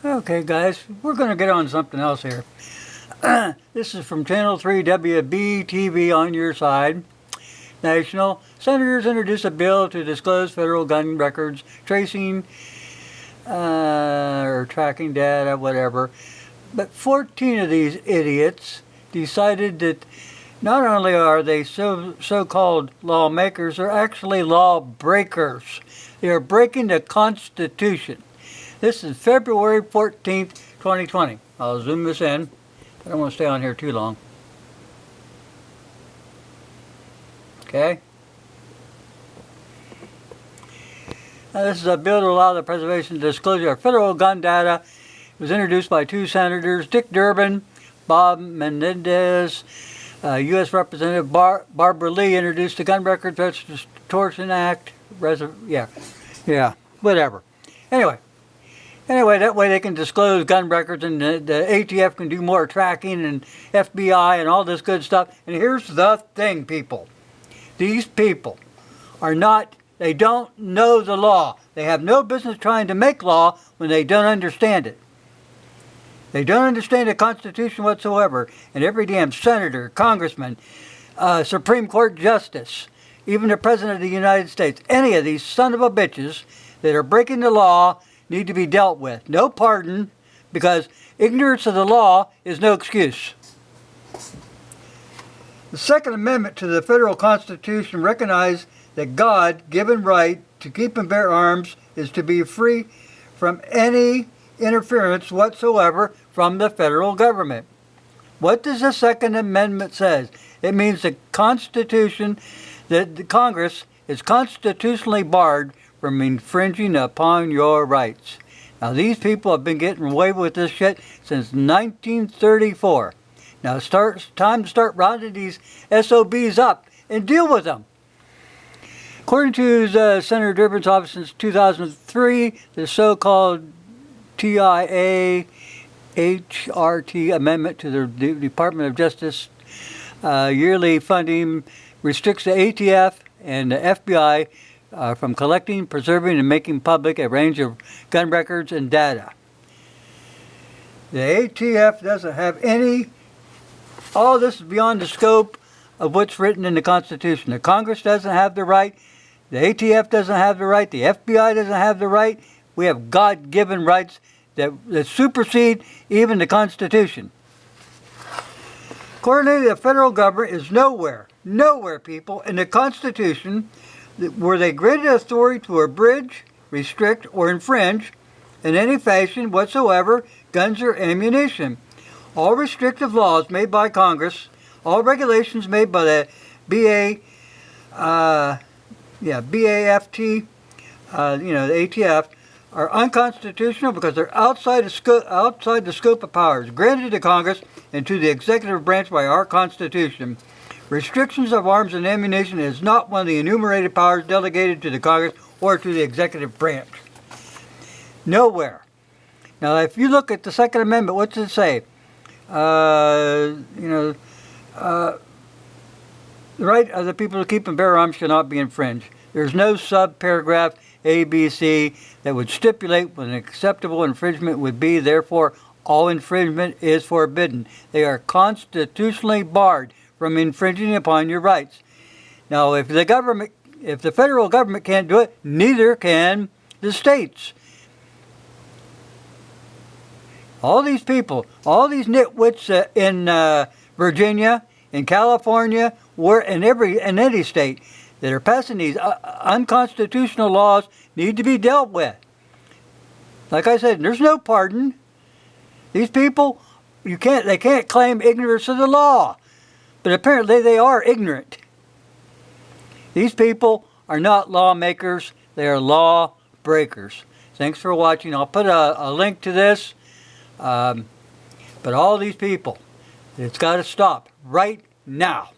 Okay, guys, we're going to get on something else here. This is from Channel 3 WBTV on your side. National. Senators introduce a bill to disclose federal gun records, tracing or tracking data, whatever. But 14 of these idiots decided that not only are they so-called lawmakers, they're actually lawbreakers. They are breaking the Constitution. This is February 14th, 2020. I'll zoom this in. I don't want to stay on here too long. Okay. Now, this is a bill to allow the preservation and disclosure of federal gun data. It was introduced by two senators, Dick Durbin, Bob Menendez. U.S. Representative Barbara Lee introduced the Gun Records Restoration Act. Whatever. Anyway, that way they can disclose gun records, and the ATF can do more tracking, and FBI and all this good stuff. And here's the thing, people. These people they don't know the law. They have no business trying to make law when they don't understand it. They don't understand the Constitution whatsoever. And every damn senator, congressman, Supreme Court justice, even the President of the United States, any of these son of a bitches that are breaking the law need to be dealt with. No pardon, because ignorance of the law is no excuse. The Second Amendment to the federal Constitution recognizes that God-given right to keep and bear arms is to be free from any interference whatsoever from the federal government. What does the Second Amendment say? It means the Constitution, that the Congress is constitutionally barred from infringing upon your rights. Now, these people have been getting away with this shit since 1934. Now, it's time to start rounding these SOBs up and deal with them. According to Senator Durbin's office since 2003, the so-called TIA HRT amendment to the Department of Justice yearly funding restricts the ATF and the FBI from collecting, preserving, and making public a range of gun records and data. The ATF doesn't have any. All this is beyond the scope of what's written in the Constitution. The Congress doesn't have the right. The ATF doesn't have the right. The FBI doesn't have the right. We have God-given rights that supersede even the Constitution. Accordingly, the federal government is nowhere, people, in the Constitution where they granted authority to abridge, restrict, or infringe in any fashion whatsoever guns or ammunition. All restrictive laws made by Congress, all regulations made by the BAFT, the ATF, are unconstitutional because they're outside the scope of powers granted to Congress and to the executive branch by our Constitution. Restrictions of arms and ammunition is not one of the enumerated powers delegated to the Congress or to the executive branch. Nowhere. Now, if you look at the Second Amendment, what does it say? The right of the people to keep and bear arms shall not be infringed. There's no sub-paragraph A, B, C that would stipulate what an acceptable infringement would be. Therefore, all infringement is forbidden. They are constitutionally barred from infringing upon your rights. Now, if the federal government can't do it, neither can the states. All these people, all these nitwits in Virginia, in California, in any state that are passing these unconstitutional laws need to be dealt with. Like I said, there's no pardon. These people, they can't claim ignorance of the law, but apparently they are ignorant. These people are not lawmakers; they are law breakers. Thanks for watching. I'll put a link to this. But all these people, it's got to stop right now.